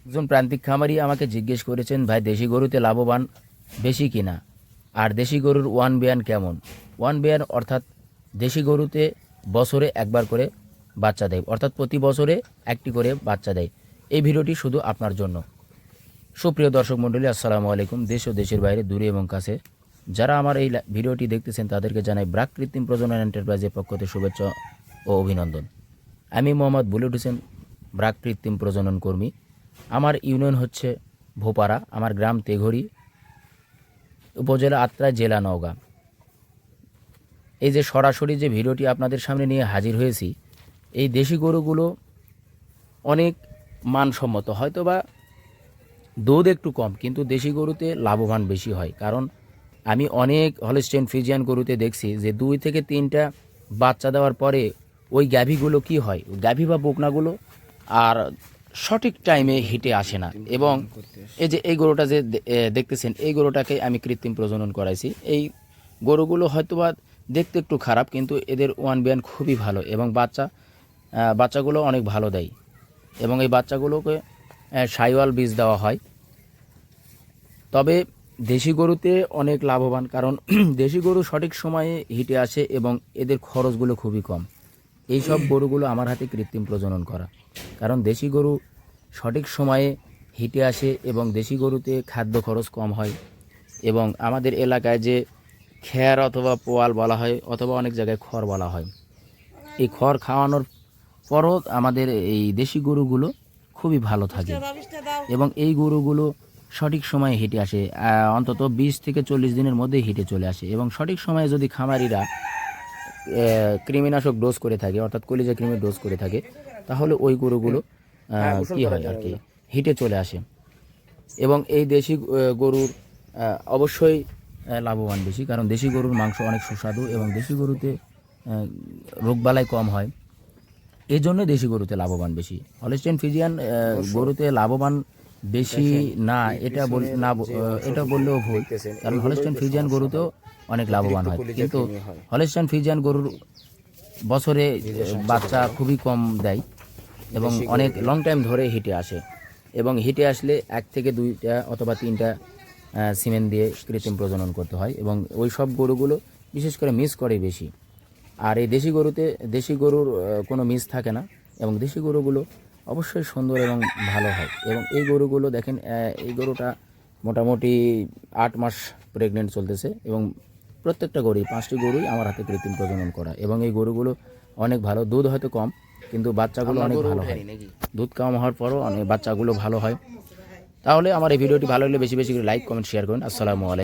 একজন প্রান্তিক খামারি আমাকে জিজ্ঞেস করেছেন, ভাই দেশি গরুতে লাভবান বেশি কিনা, আর দেশি গরুর ওয়ান বিয়ান কেমন। ওয়ান বিয়ান অর্থাৎ দেশি গরুতে বছরে একবার করে বাচ্চা দেয়, অর্থাৎ প্রতি বছরে একটি করে বাচ্চা দেয়। এই ভিডিওটি শুধু আপনার জন্য। সুপ্রিয় দর্শক মণ্ডলী, আসসালামু আলাইকুম। দেশ ও দেশের বাইরে, দূরে এবং কাছে যারা আমার এই ভিডিওটি দেখতেছেন তাদেরকে জানাই ব্রাক কৃত্রিম প্রজনন এন্টারপ্রাইজের পক্ষ থেকে শুভেচ্ছা ও অভিনন্দন। আমি মোহাম্মদ বুলেট হোসেন, ব্রাক কৃত্রিম প্রজনন কর্মী। আমার ইউনিয়ন হচ্ছে ভোপারা, আমার গ্রাম তেঘরি, উপজেলা আত্রা, জেলা নওগাঁ। এই যে সরাসরি যে ভিডিওটি আপনাদের সামনে নিয়ে হাজির হয়েছি, এই দেশি গরুগুলো অনেক মানসম্মত, হয়তোবা দুধ একটু কম, কিন্তু দেশি গরুতে লাভবান বেশি হয়। কারণ আমি অনেক হলস্টেইন ফ্রিজিয়ান গরুতে দেখছি যে 2 থেকে 3টা বাচ্চা দেওয়ার পরে ওই গাভীগুলো কি হয়, গাভী বা বকনাগুলো আর সঠিক টাইমে হিটে আসে না। এবং এই যে এই গরুটা যে দেখতেছেন, এই গরুটাকে আমি কৃত্রিম প্রজনন করাইছি। এই গরুগুলো হয়তোবা দেখতে একটু খারাপ, কিন্তু এদের ওয়ান বিয়ান খুবই ভালো এবং বাচ্চাগুলো অনেক ভালো দেয়। এবং এই বাচ্চাগুলোকে সাইওয়াল বীজ দেওয়া হয়। তবে দেশি গরুতে অনেক লাভবান, কারণ দেশি গরু সঠিক সময়ে হিটে আসে এবং এদের খরচগুলো খুবই কম। এই সব গরুগুলো আমার হাতে কৃত্রিম প্রজনন করা, কারণ দেশি গরু সঠিক সময়ে হিটে আসে এবং দেশি গরুতে খাদ্য খরচ কম হয়। এবং আমাদের এলাকায় যে খ্যার অথবা পোয়াল বলা হয়, অথবা অনেক জায়গায় খড় বলা হয়, এই খড় খাওয়ানোর পরও আমাদের এই দেশি গরুগুলো খুবই ভালো থাকে এবং এই গরুগুলো সঠিক সময়ে হিটে আসে। অন্তত 20 থেকে 40 দিনের মধ্যে হিটে চলে আসে। এবং সঠিক সময়ে যদি খামারিরা কৃমিনাশক ডোজ করে থাকে, অর্থাৎ কলিজা কৃমির ডোজ করে থাকে, তাহলে ওই গরুগুলো কি হয় আর কি, হিটে চলে আসে। এবং এই দেশি গরুর অবশ্যই লাভবান বেশি, কারণ দেশি গরুর মাংস অনেক সুস্বাদু এবং দেশি গরুতে রোগবালাই কম হয়। এই জন্য দেশি গরুতে লাভবান বেশি। হলস্টেইন ফ্রিজিয়ান গরুতে লাভবান বেশি না, এটা বললেও ভুল, কারণ হলস্টেইন ফ্রিজিয়ান গরুতেও অনেক লাভবান হয়। কিন্তু হলস্টেইন ফ্রিজিয়ান গরুর বছরে বাচ্চা খুবই কম দেয় এবং অনেক লং টাইম ধরে হিটে আসে। এবং হিটে আসলে 1 থেকে 2টা অথবা 3টা সিমেন্ট দিয়ে কৃত্রিম প্রজনন করতে হয় এবং ওই সব গরুগুলো বিশেষ করে মিস করে বেশি। আর এই দেশি গরুতে দেশি গরুর কোনো মিস থাকে না এবং দেশি গরুগুলো অবশ্যই সুন্দর এবং ভালো হয়। এবং এই গরুগুলো দেখেন, এই গরুটা মোটামুটি 8 মাস প্রেগনেন্ট চলতেছে এবং প্রত্যেকটা গরুই 5টি গরুই আমার হাতে কৃত্রিম প্রজনন করা। এবং এই গরুগুলো অনেক ভালো, দুধ হয়তো কম, কিন্তু বাচ্চাগুলো অনেক ভালো হয়। দুধ কম হওয়ার পরও অনেক বাচ্চাগুলো ভালো হয়। তাহলে আমার এই ভিডিওটি ভালো লাগলে বেশি বেশি করে লাইক, কমেন্ট, শেয়ার করুন। আসসালামু আলাইকুম।